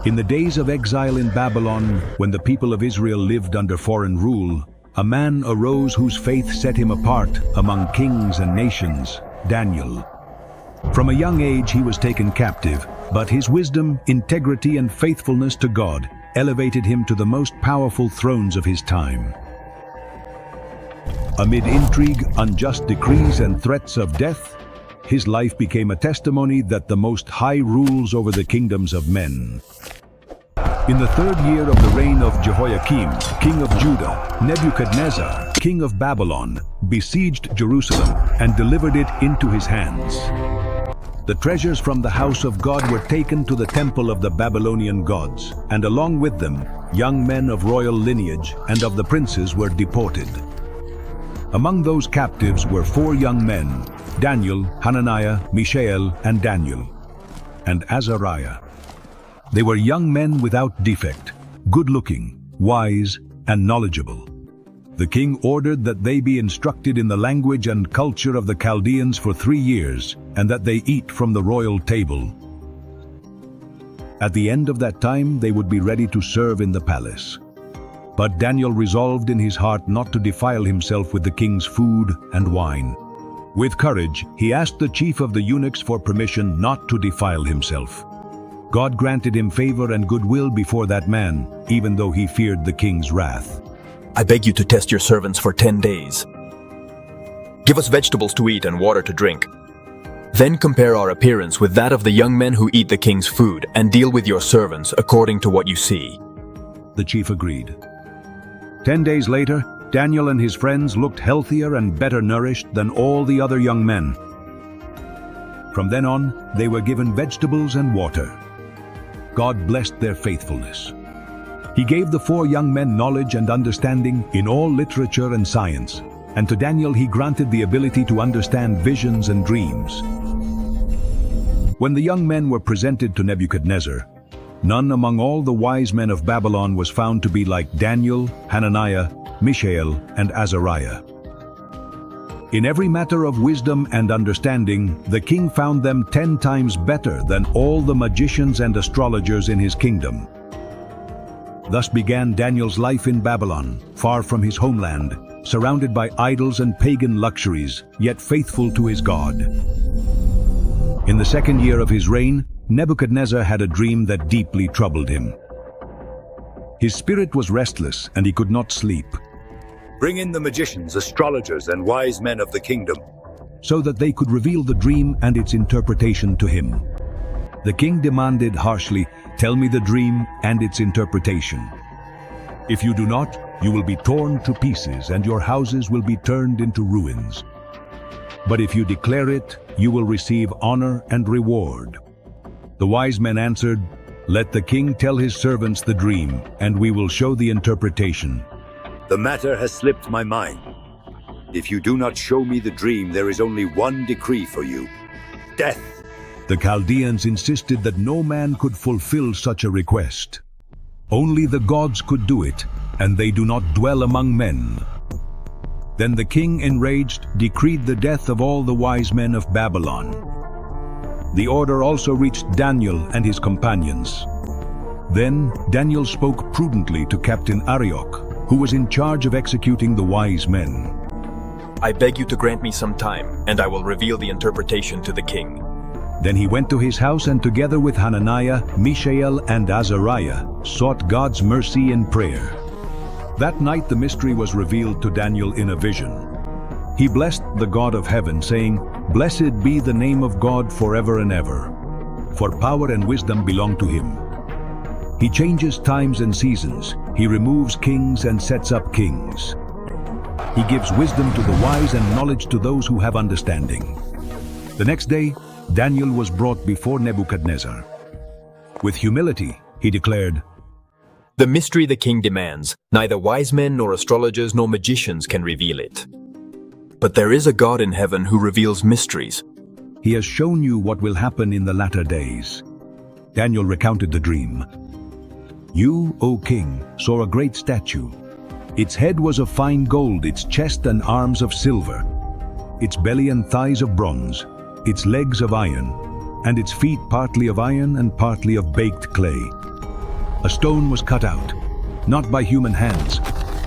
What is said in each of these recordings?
In the days of exile in Babylon, when the people of Israel lived under foreign rule, a man arose whose faith set him apart among kings and nations, Daniel. From a young age he was taken captive, but his wisdom, integrity, and faithfulness to God elevated him to the most powerful thrones of his time. Amid intrigue, unjust decrees, and threats of death, his life became a testimony that the Most High rules over the kingdoms of men. In the 3rd year of the reign of Jehoiakim, king of Judah, Nebuchadnezzar, king of Babylon, besieged Jerusalem and delivered it into his hands. The treasures from the house of God were taken to the temple of the Babylonian gods, and along with them, young men of royal lineage and of the princes were deported. Among those captives were 4 young men, Daniel, Hananiah, Mishael, and Daniel, and Azariah. They were young men without defect, good-looking, wise, and knowledgeable. The king ordered that they be instructed in the language and culture of the Chaldeans for 3 years, and that they eat from the royal table. At the end of that time, they would be ready to serve in the palace. But Daniel resolved in his heart not to defile himself with the king's food and wine. With courage, he asked the chief of the eunuchs for permission not to defile himself. God granted him favor and goodwill before that man, even though he feared the king's wrath. I beg you to test your servants for 10 days. Give us vegetables to eat and water to drink. Then compare our appearance with that of the young men who eat the king's food, and deal with your servants according to what you see. The chief agreed. 10 days later, Daniel and his friends looked healthier and better nourished than all the other young men. From then on, they were given vegetables and water. God blessed their faithfulness. He gave the 4 young men knowledge and understanding in all literature and science, and to Daniel he granted the ability to understand visions and dreams. When the young men were presented to Nebuchadnezzar, none among all the wise men of Babylon was found to be like Daniel, Hananiah, Mishael, and Azariah. In every matter of wisdom and understanding, the king found them 10 times better than all the magicians and astrologers in his kingdom. Thus began Daniel's life in Babylon, far from his homeland, surrounded by idols and pagan luxuries, yet faithful to his God. In the 2nd year of his reign, Nebuchadnezzar had a dream that deeply troubled him. His spirit was restless and he could not sleep. Bring in the magicians, astrologers, and wise men of the kingdom, so that they could reveal the dream and its interpretation to him. The king demanded harshly, "Tell me the dream and its interpretation. If you do not, you will be torn to pieces and your houses will be turned into ruins. But if you declare it, you will receive honor and reward." The wise men answered, "Let the king tell his servants the dream, and we will show the interpretation." The matter has slipped my mind. If you do not show me the dream, there is only one decree for you: death. The Chaldeans insisted that no man could fulfill such a request. Only the gods could do it, and they do not dwell among men. Then the king, enraged, decreed the death of all the wise men of Babylon. The order also reached Daniel and his companions. Then Daniel spoke prudently to Captain Arioch, who was in charge of executing the wise men. I beg you to grant me some time, and I will reveal the interpretation to the king. Then he went to his house and together with Hananiah, Mishael, and Azariah, sought God's mercy in prayer. That night the mystery was revealed to Daniel in a vision. He blessed the God of heaven, saying, "Blessed be the name of God forever and ever, for power and wisdom belong to him. He changes times and seasons. He removes kings and sets up kings. He gives wisdom to the wise and knowledge to those who have understanding." The next day, Daniel was brought before Nebuchadnezzar. With humility, he declared, The mystery the king demands, neither wise men nor astrologers nor magicians can reveal it. But there is a God in heaven who reveals mysteries. "He has shown you what will happen in the latter days." Daniel recounted the dream. "You, O king, saw a great statue. Its head was of fine gold, its chest and arms of silver, its belly and thighs of bronze, its legs of iron, and its feet partly of iron and partly of baked clay. a stone was cut out, not by human hands,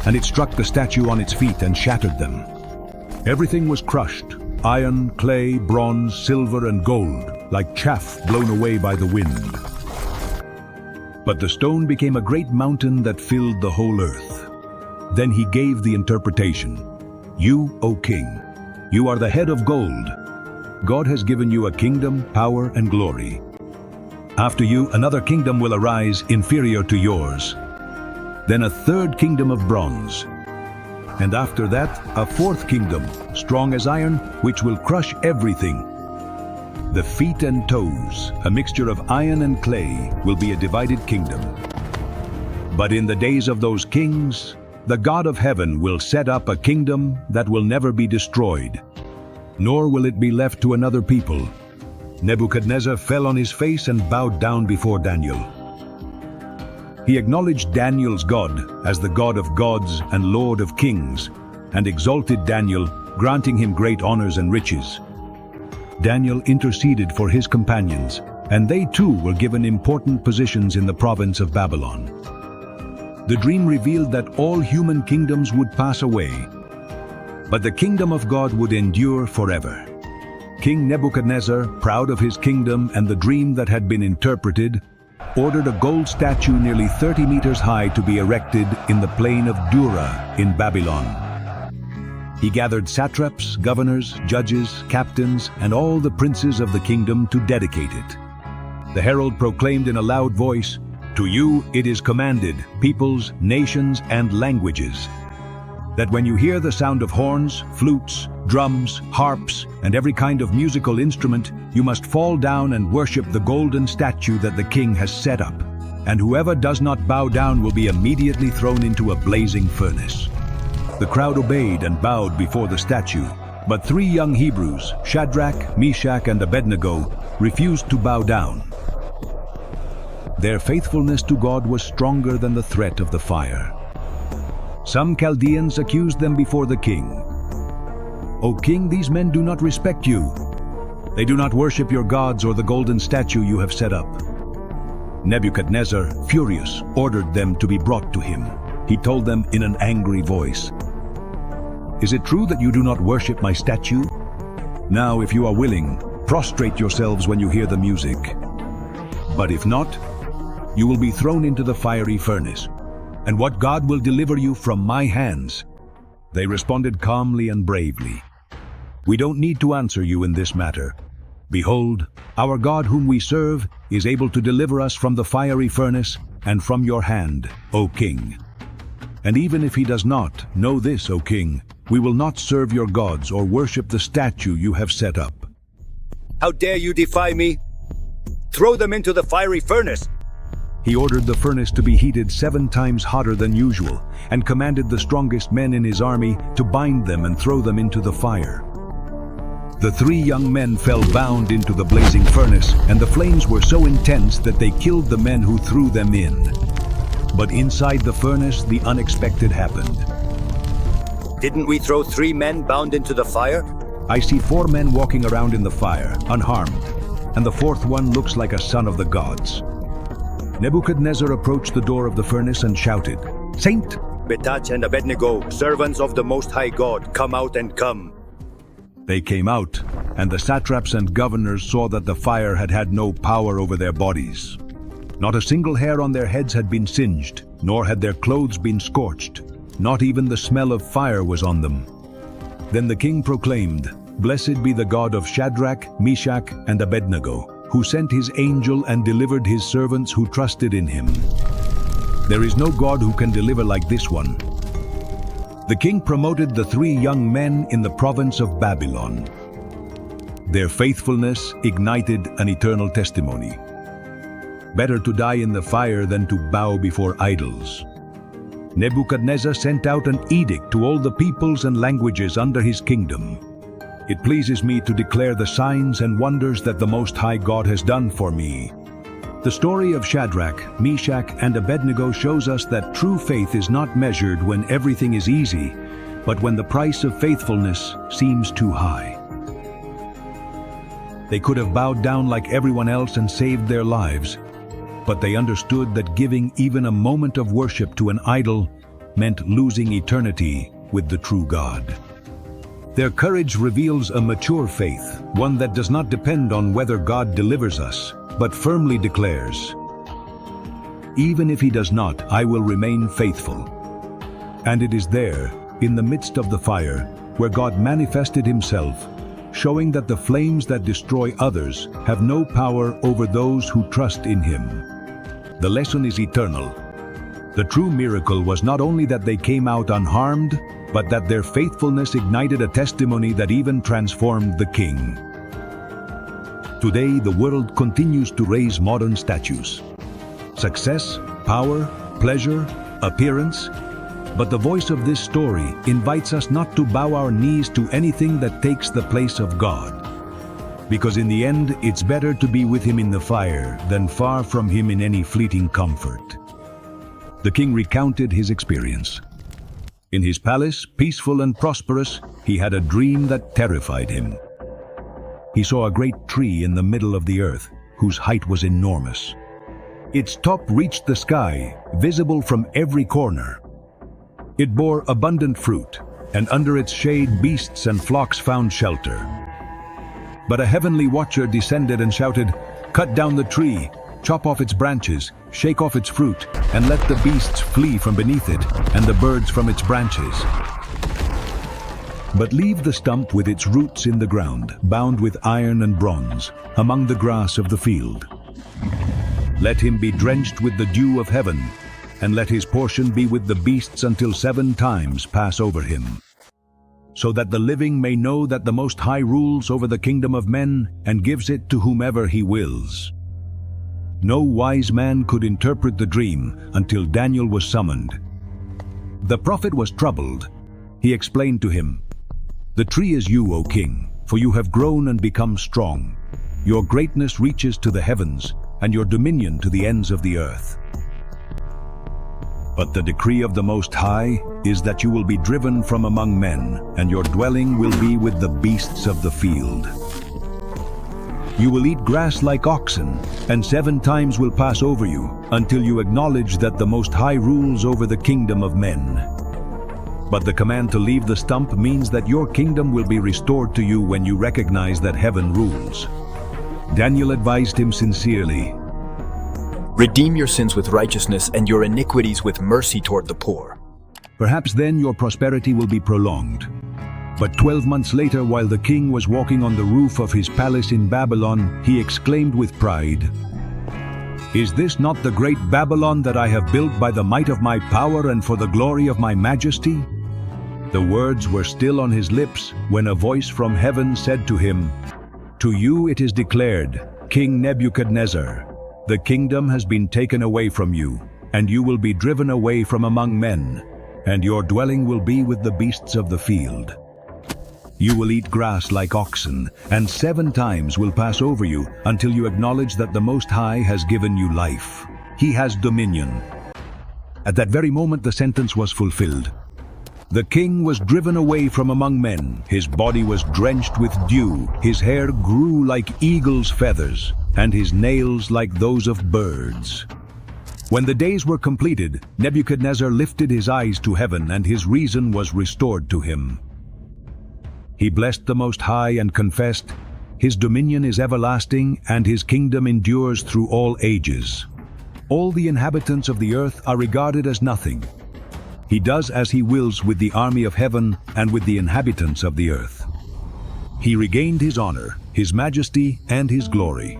and it struck the statue on its feet and shattered them. Everything was crushed, iron, clay, bronze, silver, and gold, like chaff blown away by the wind. But the stone became a great mountain that filled the whole earth. Then he gave the interpretation. You, O king, you are the head of gold. God has given you a kingdom, power, and glory. After you, another kingdom will arise inferior to yours. Then a third kingdom of bronze. And after that, a fourth kingdom, strong as iron, which will crush everything. The feet and toes, a mixture of iron and clay, will be a divided kingdom. But in the days of those kings, the God of heaven will set up a kingdom that will never be destroyed, nor will it be left to another people. Nebuchadnezzar fell on his face and bowed down before Daniel. He acknowledged Daniel's God as the God of gods and Lord of kings, and exalted Daniel, granting him great honors and riches. Daniel interceded for his companions, and they too were given important positions in the province of Babylon. The dream revealed that all human kingdoms would pass away, but the kingdom of God would endure forever. King Nebuchadnezzar, proud of his kingdom and the dream that had been interpreted, ordered a gold statue nearly 30 meters high to be erected in the plain of Dura in Babylon. He gathered satraps, governors, judges, captains, and all the princes of the kingdom to dedicate it. The herald proclaimed in a loud voice, "To you it is commanded, peoples, nations, and languages, that when you hear the sound of horns, flutes, drums, harps, and every kind of musical instrument, you must fall down and worship the golden statue that the king has set up, and whoever does not bow down will be immediately thrown into a blazing furnace." The crowd obeyed and bowed before the statue, but 3 young Hebrews, Shadrach, Meshach, and Abednego, refused to bow down. Their faithfulness to God was stronger than the threat of the fire. Some Chaldeans accused them before the king. "O king, these men do not respect you. They do not worship your gods or the golden statue you have set up." Nebuchadnezzar, furious, ordered them to be brought to him. He told them in an angry voice, "Is it true that you do not worship my statue? Now, if you are willing, prostrate yourselves when you hear the music. But if not, you will be thrown into the fiery furnace. And what God will deliver you from my hands?" They responded calmly and bravely, "We don't need to answer you in this matter. Behold, our God whom we serve is able to deliver us from the fiery furnace and from your hand, O king. And even if he does not, know this, O king, we will not serve your gods or worship the statue you have set up." How dare you defy me? Throw them into the fiery furnace! He ordered the furnace to be heated 7 times hotter than usual, and commanded the strongest men in his army to bind them and throw them into the fire. The 3 young men fell bound into the blazing furnace, and the flames were so intense that they killed the men who threw them in. But inside the furnace, the unexpected happened. Didn't we throw 3 men bound into the fire? I see 4 men walking around in the fire, unharmed, and the 4th one looks like a son of the gods. Nebuchadnezzar approached the door of the furnace and shouted, "Saint Betach and Abednego, servants of the Most High God, come out and come." They came out, and the satraps and governors saw that the fire had had no power over their bodies. Not a single hair on their heads had been singed, nor had their clothes been scorched. Not even the smell of fire was on them. Then the king proclaimed, "Blessed be the God of Shadrach, Meshach, and Abednego, who sent his angel and delivered his servants who trusted in him. There is no God who can deliver like this one." The king promoted the 3 young men in the province of Babylon. Their faithfulness ignited an eternal testimony. Better to die in the fire than to bow before idols. Nebuchadnezzar sent out an edict to all the peoples and languages under his kingdom. "It pleases me to declare the signs and wonders that the Most High God has done for me." The story of Shadrach, Meshach, and Abednego shows us that true faith is not measured when everything is easy, but when the price of faithfulness seems too high. They could have bowed down like everyone else and saved their lives, but they understood that giving even a moment of worship to an idol meant losing eternity with the true God. Their courage reveals a mature faith, one that does not depend on whether God delivers us, but firmly declares, "Even if he does not, I will remain faithful." And it is there, in the midst of the fire, where God manifested himself, showing that the flames that destroy others have no power over those who trust in him. The lesson is eternal. The true miracle was not only that they came out unharmed, but that their faithfulness ignited a testimony that even transformed the king. Today, the world continues to raise modern statues. Success, power, pleasure, appearance. But the voice of this story invites us not to bow our knees to anything that takes the place of God. Because in the end, it's better to be with him in the fire than far from him in any fleeting comfort. The king recounted his experience. In his palace, peaceful and prosperous, he had a dream that terrified him. He saw a great tree in the middle of the earth, whose height was enormous. Its top reached the sky, visible from every corner. It bore abundant fruit, and under its shade beasts and flocks found shelter. But a heavenly watcher descended and shouted, "Cut down the tree, chop off its branches, shake off its fruit, and let the beasts flee from beneath it, and the birds from its branches. But leave the stump with its roots in the ground, bound with iron and bronze, among the grass of the field. Let him be drenched with the dew of heaven, and let his portion be with the beasts until 7 times pass over him. So that the living may know that the Most High rules over the kingdom of men and gives it to whomever he wills." No wise man could interpret the dream until Daniel was summoned. The prophet was troubled. He explained to him, "The tree is you, O king, for you have grown and become strong. Your greatness reaches to the heavens, and your dominion to the ends of the earth. But the decree of the Most High is that you will be driven from among men, and your dwelling will be with the beasts of the field. You will eat grass like oxen, and 7 times will pass over you, until you acknowledge that the Most High rules over the kingdom of men. But the command to leave the stump means that your kingdom will be restored to you when you recognize that heaven rules." Daniel advised him sincerely, Redeem your sins with righteousness and your iniquities with mercy toward the poor. "Perhaps then your prosperity will be prolonged." But 12 months later, while the king was walking on the roof of his palace in Babylon, he exclaimed with pride, "Is this not the great Babylon that I have built by the might of my power and for the glory of my majesty?" The words were still on his lips when a voice from heaven said to him, "To you it is declared, King Nebuchadnezzar, the kingdom has been taken away from you, and you will be driven away from among men, and your dwelling will be with the beasts of the field. You will eat grass like oxen, and 7 times will pass over you until you acknowledge that the Most High has given you life. He has dominion." At that very moment the sentence was fulfilled. The king was driven away from among men, his body was drenched with dew, his hair grew like eagle's feathers, and his nails like those of birds. When the days were completed, Nebuchadnezzar lifted his eyes to heaven, and his reason was restored to him. He blessed the Most High and confessed, "His dominion is everlasting, and his kingdom endures through all ages. All the inhabitants of the earth are regarded as nothing. He does as he wills with the army of heaven and with the inhabitants of the earth." He regained his honor, his majesty, and his glory.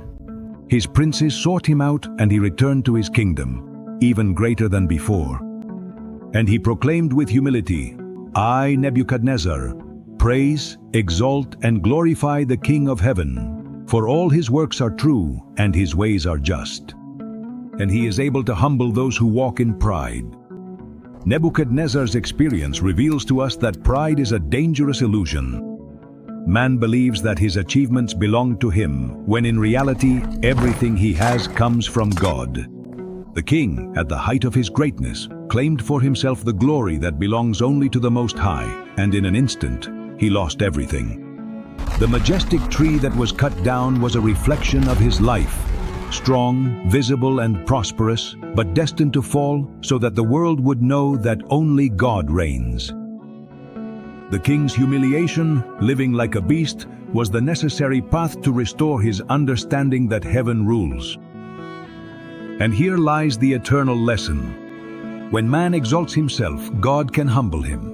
His princes sought him out, and he returned to his kingdom, even greater than before. And he proclaimed with humility, "I, Nebuchadnezzar, praise, exalt, and glorify the King of heaven, for all his works are true, and his ways are just. And he is able to humble those who walk in pride." Nebuchadnezzar's experience reveals to us that pride is a dangerous illusion. Man believes that his achievements belong to him, when in reality, everything he has comes from God. The king, at the height of his greatness, claimed for himself the glory that belongs only to the Most High, and in an instant, he lost everything. The majestic tree that was cut down was a reflection of his life, strong, visible, and prosperous, but destined to fall so that the world would know that only God reigns. The king's humiliation, living like a beast, was the necessary path to restore his understanding that heaven rules. And here lies the eternal lesson. When man exalts himself, God can humble him.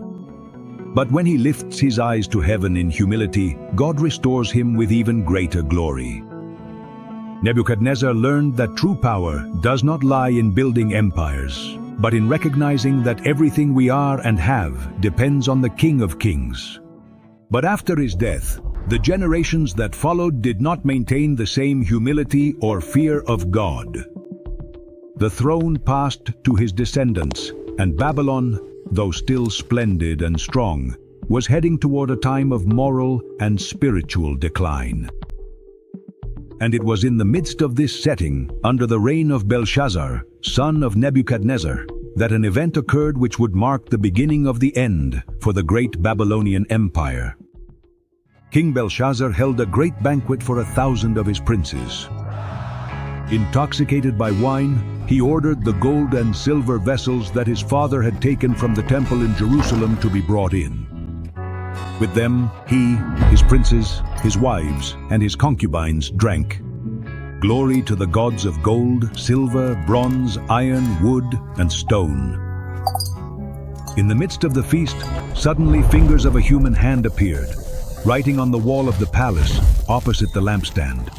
But when he lifts his eyes to heaven in humility, God restores him with even greater glory. Nebuchadnezzar learned that true power does not lie in building empires, but in recognizing that everything we are and have depends on the King of Kings. But after his death, the generations that followed did not maintain the same humility or fear of God. The throne passed to his descendants, and Babylon, though still splendid and strong, was heading toward a time of moral and spiritual decline. And it was in the midst of this setting, under the reign of Belshazzar, son of Nebuchadnezzar, that an event occurred which would mark the beginning of the end for the great Babylonian Empire. King Belshazzar held a great banquet for 1,000 of his princes. Intoxicated by wine, he ordered the gold and silver vessels that his father had taken from the temple in Jerusalem to be brought in. With them, he, his princes, his wives, and his concubines drank. Glory to the gods of gold, silver, bronze, iron, wood, and stone. In the midst of the feast, suddenly fingers of a human hand appeared, writing on the wall of the palace opposite the lampstand.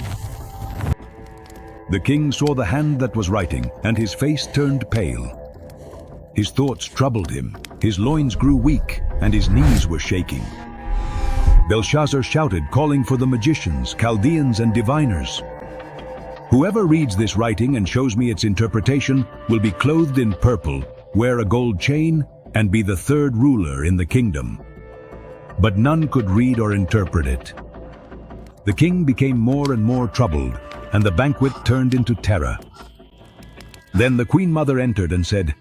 The king saw the hand that was writing, and his face turned pale. His thoughts troubled him, his loins grew weak, and his knees were shaking. Belshazzar shouted, calling for the magicians, Chaldeans, and diviners. Whoever reads this writing and shows me its interpretation will be clothed in purple, wear a gold chain, and be the third ruler in the kingdom. But none could read or interpret it. The king became more and more troubled, and the banquet turned into terror. Then the queen mother entered and said,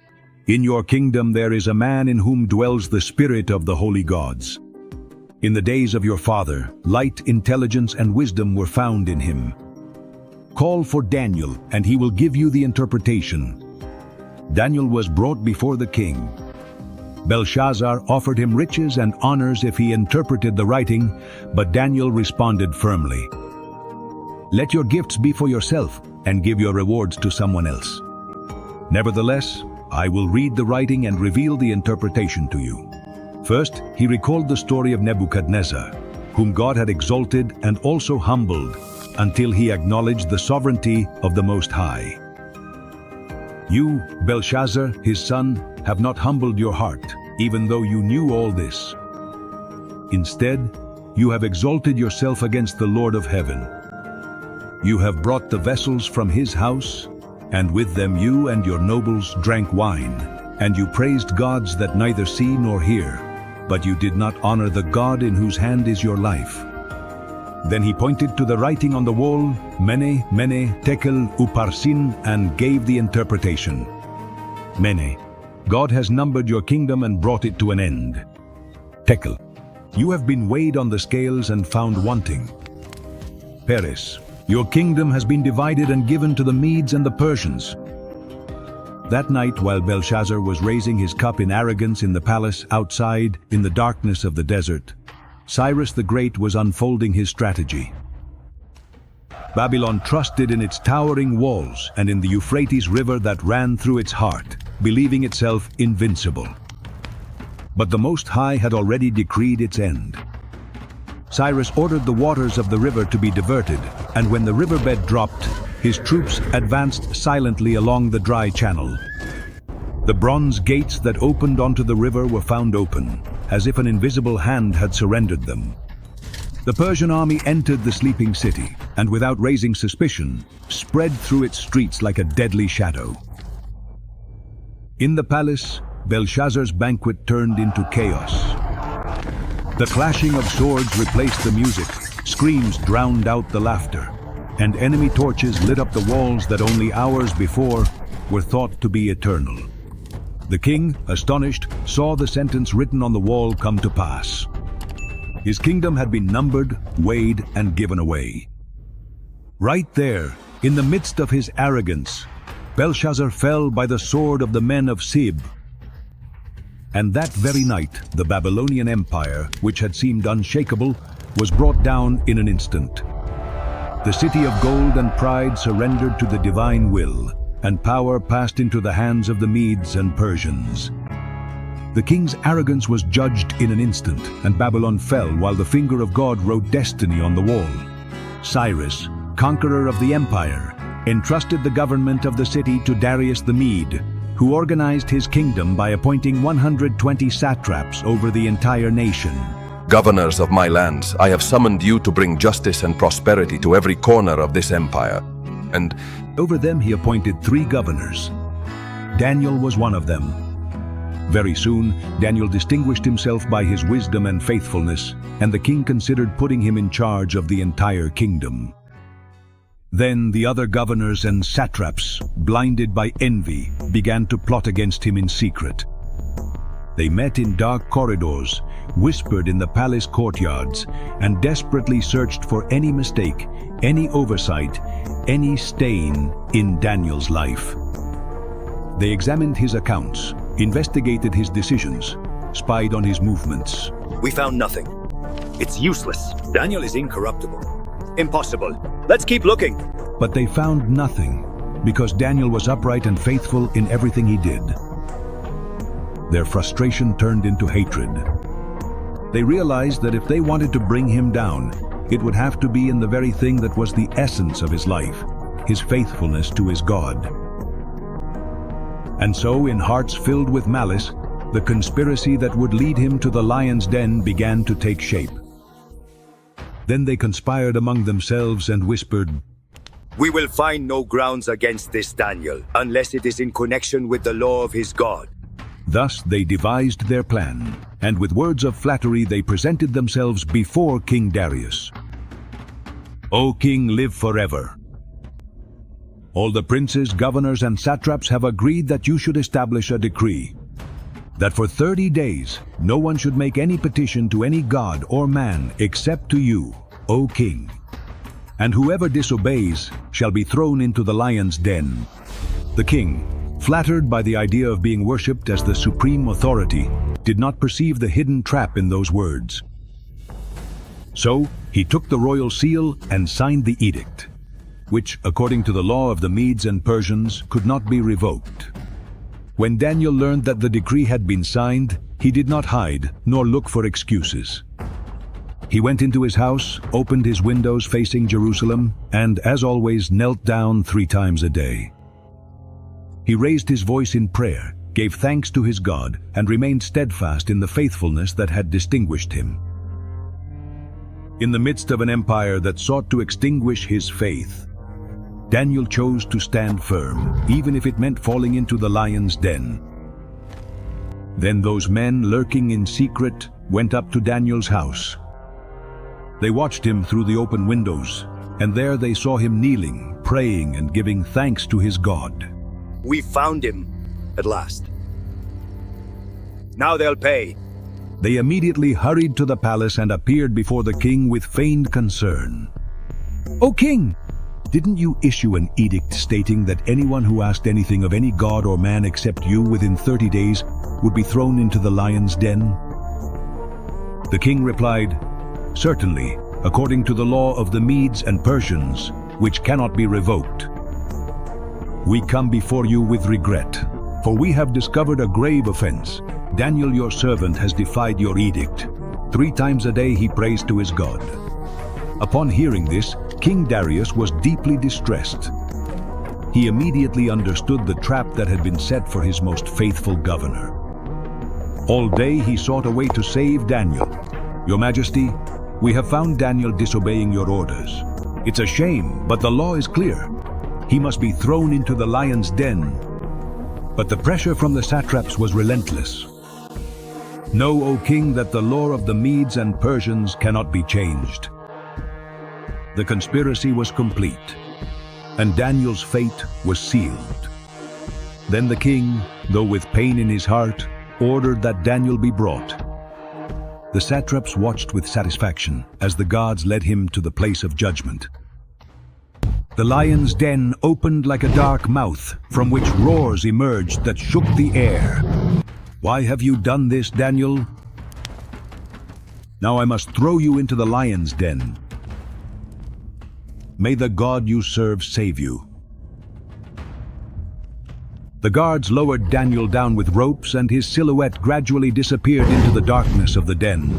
"In your kingdom there is a man in whom dwells the spirit of the holy gods. In the days of your father, light, intelligence, and wisdom were found in him. Call for Daniel, and he will give you the interpretation." Daniel was brought before the king. Belshazzar offered him riches and honors if he interpreted the writing, but Daniel responded firmly, "Let your gifts be for yourself, and give your rewards to someone else. Nevertheless, I will read the writing and reveal the interpretation to you." First, he recalled the story of Nebuchadnezzar, whom God had exalted and also humbled, until he acknowledged the sovereignty of the Most High. "You, Belshazzar, his son, have not humbled your heart, even though you knew all this. Instead, you have exalted yourself against the Lord of heaven. You have brought the vessels from his house, and with them you and your nobles drank wine, and you praised gods that neither see nor hear, but you did not honor the God in whose hand is your life." Then he pointed to the writing on the wall, Mene, Mene, Tekel, Uparsin, and gave the interpretation. Mene, God has numbered your kingdom and brought it to an end. Tekel, you have been weighed on the scales and found wanting. Peres, your kingdom has been divided and given to the Medes and the Persians. That night, while Belshazzar was raising his cup in arrogance in the palace outside, in the darkness of the desert, Cyrus the Great was unfolding his strategy. Babylon trusted in its towering walls and in the Euphrates River that ran through its heart, believing itself invincible. But the Most High had already decreed its end. Cyrus ordered the waters of the river to be diverted, and when the riverbed dropped, his troops advanced silently along the dry channel. The bronze gates that opened onto the river were found open, as if an invisible hand had surrendered them. The Persian army entered the sleeping city, and without raising suspicion, spread through its streets like a deadly shadow. In the palace, Belshazzar's banquet turned into chaos. The clashing of swords replaced the music, screams drowned out the laughter, and enemy torches lit up the walls that only hours before were thought to be eternal. The king, astonished, saw the sentence written on the wall come to pass. His kingdom had been numbered, weighed, and given away. Right there, In the midst of his arrogance, Belshazzar fell by the sword of the men of Sib. And that very night, the Babylonian Empire, which had seemed unshakable, was brought down in an instant. The city of gold and pride surrendered to the divine will, and power passed into the hands of the Medes and Persians. The king's arrogance was judged in an instant, and Babylon fell while the finger of God wrote destiny on the wall. Cyrus, conqueror of the empire, entrusted the government of the city to Darius the Mede, who organized his kingdom by appointing 120 satraps over the entire nation. Governors of my lands, I have summoned you to bring justice and prosperity to every corner of this empire. And over them he appointed 3 governors. Daniel was one of them. Very soon, Daniel distinguished himself by his wisdom and faithfulness, and the king considered putting him in charge of the entire kingdom. Then the other governors and satraps, blinded by envy, began to plot against him in secret. They met in dark corridors, whispered in the palace courtyards, and desperately searched for any mistake, any oversight, any stain in Daniel's life. They examined his accounts, investigated his decisions, spied on his movements. We found nothing. It's useless. Daniel is incorruptible. Impossible. Let's keep looking. But they found nothing, because Daniel was upright and faithful in everything he did. Their frustration turned into hatred. They realized that if they wanted to bring him down, it would have to be in the very thing that was the essence of his life, his faithfulness to his God. And so, in hearts filled with malice, the conspiracy that would lead him to the lion's den began to take shape. Then they conspired among themselves and whispered, We will find no grounds against this Daniel, unless it is in connection with the law of his God. Thus they devised their plan, and with words of flattery they presented themselves before King Darius. O king, live forever. All the princes, governors, and satraps have agreed that you should establish a decree, that for 30 days no one should make any petition to any god or man except to you, O king. And whoever disobeys shall be thrown into the lion's den. The king, flattered by the idea of being worshipped as the supreme authority, did not perceive the hidden trap in those words. So he took the royal seal and signed the edict, which, according to the law of the Medes and Persians, could not be revoked. When Daniel learned that the decree had been signed, he did not hide nor look for excuses. He went into his house, opened his windows facing Jerusalem, and, as always, knelt down 3 times a day. He raised his voice in prayer, gave thanks to his God, and remained steadfast in the faithfulness that had distinguished him. In the midst of an empire that sought to extinguish his faith, Daniel chose to stand firm, even if it meant falling into the lion's den. Then those men lurking in secret went up to Daniel's house. They watched him through the open windows, and there they saw him kneeling, praying, and giving thanks to his God. We found him at last. Now they'll pay. They immediately hurried to the palace and appeared before the king with feigned concern. "O king, didn't you issue an edict stating that anyone who asked anything of any god or man except you within 30 days would be thrown into the lion's den?" The king replied, "Certainly, according to the law of the Medes and Persians, which cannot be revoked. We come before you with regret, for we have discovered a grave offense. Daniel, your servant, has defied your edict. 3 times a day he prays to his God." Upon hearing this, King Darius was deeply distressed. He immediately understood the trap that had been set for his most faithful governor. All day he sought a way to save Daniel. "Your Majesty, we have found Daniel disobeying your orders. It's a shame, but the law is clear. He must be thrown into the lion's den." But the pressure from the satraps was relentless. "Know, O king, that the law of the Medes and Persians cannot be changed." The conspiracy was complete, and Daniel's fate was sealed. Then the king, though with pain in his heart, ordered that Daniel be brought. The satraps watched with satisfaction as the gods led him to the place of judgment. The lion's den opened like a dark mouth, from which roars emerged that shook the air. "Why have you done this, Daniel? Now I must throw you into the lion's den. May the God you serve save you." The guards lowered Daniel down with ropes, and his silhouette gradually disappeared into the darkness of the den.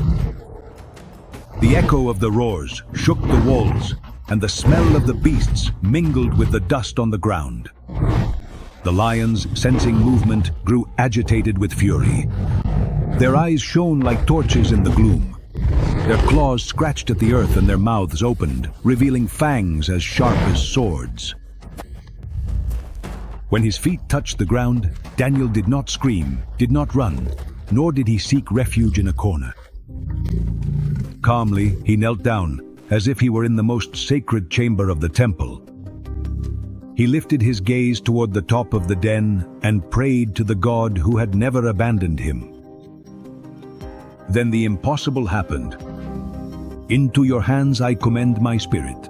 The echo of the roars shook the walls, and the smell of the beasts mingled with the dust on the ground. The lions, sensing movement, grew agitated with fury. Their eyes shone like torches in the gloom. Their claws scratched at the earth and their mouths opened, revealing fangs as sharp as swords. When his feet touched the ground, Daniel did not scream, did not run, nor did he seek refuge in a corner. Calmly, he knelt down, as if he were in the most sacred chamber of the temple. He lifted his gaze toward the top of the den and prayed to the God who had never abandoned him. Then the impossible happened. "Into your hands I commend my spirit."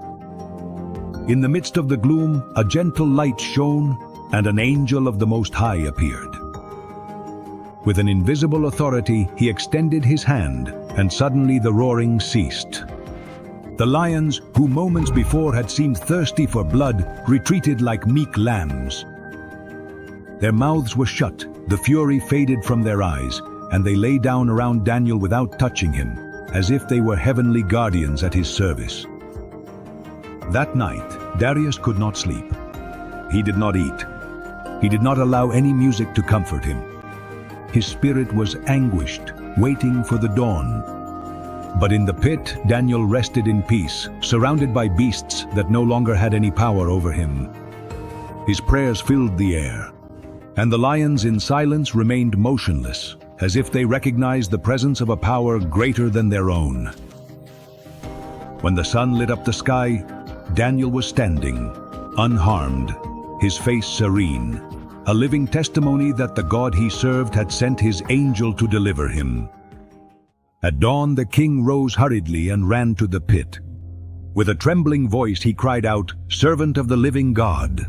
In the midst of the gloom, a gentle light shone, and an angel of the Most High appeared. With an invisible authority, he extended his hand, and suddenly the roaring ceased. The lions, who moments before had seemed thirsty for blood, retreated like meek lambs. Their mouths were shut, the fury faded from their eyes, and they lay down around Daniel without touching him, as if they were heavenly guardians at his service. That night, Darius could not sleep. He did not eat. He did not allow any music to comfort him. His spirit was anguished, waiting for the dawn. But in the pit, Daniel rested in peace, surrounded by beasts that no longer had any power over him. His prayers filled the air, and the lions in silence remained motionless, as if they recognized the presence of a power greater than their own. When the sun lit up the sky, Daniel was standing, unharmed, his face serene, a living testimony that the God he served had sent his angel to deliver him. At dawn, the king rose hurriedly and ran to the pit. With a trembling voice, he cried out, "Servant of the living God,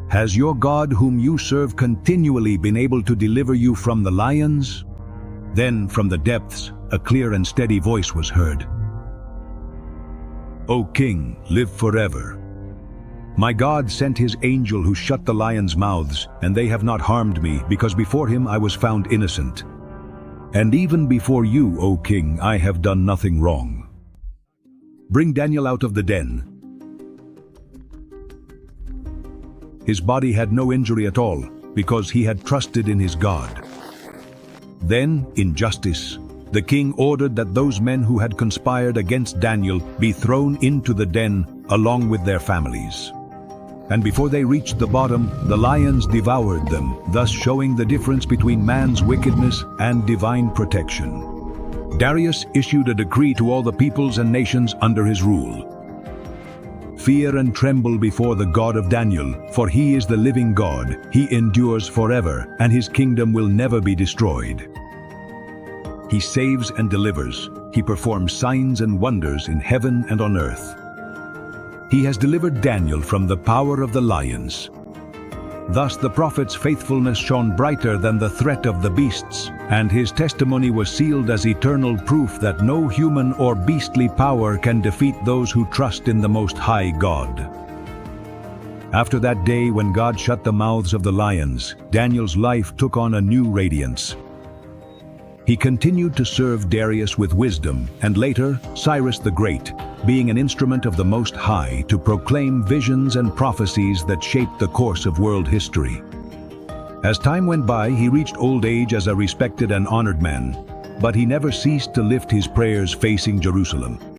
has your God whom you serve continually been able to deliver you from the lions?" Then, from the depths, a clear and steady voice was heard. "O king, live forever. My God sent his angel who shut the lions' mouths, and they have not harmed me, because before him I was found innocent. And even before you, O king, I have done nothing wrong. Bring Daniel out of the den." His body had no injury at all, because he had trusted in his God. Then, in justice, the king ordered that those men who had conspired against Daniel be thrown into the den along with their families. And before they reached the bottom, the lions devoured them, thus showing the difference between man's wickedness and divine protection. Darius issued a decree to all the peoples and nations under his rule. "Fear and tremble before the God of Daniel, for he is the living God, he endures forever, and his kingdom will never be destroyed. He saves and delivers, he performs signs and wonders in heaven and on earth. He has delivered Daniel from the power of the lions." Thus the prophet's faithfulness shone brighter than the threat of the beasts, and his testimony was sealed as eternal proof that no human or beastly power can defeat those who trust in the Most High God. After that day when God shut the mouths of the lions, Daniel's life took on a new radiance. He continued to serve Darius with wisdom, and later, Cyrus the Great, being an instrument of the Most High to proclaim visions and prophecies that shaped the course of world history. As time went by, he reached old age as a respected and honored man, but he never ceased to lift his prayers facing Jerusalem.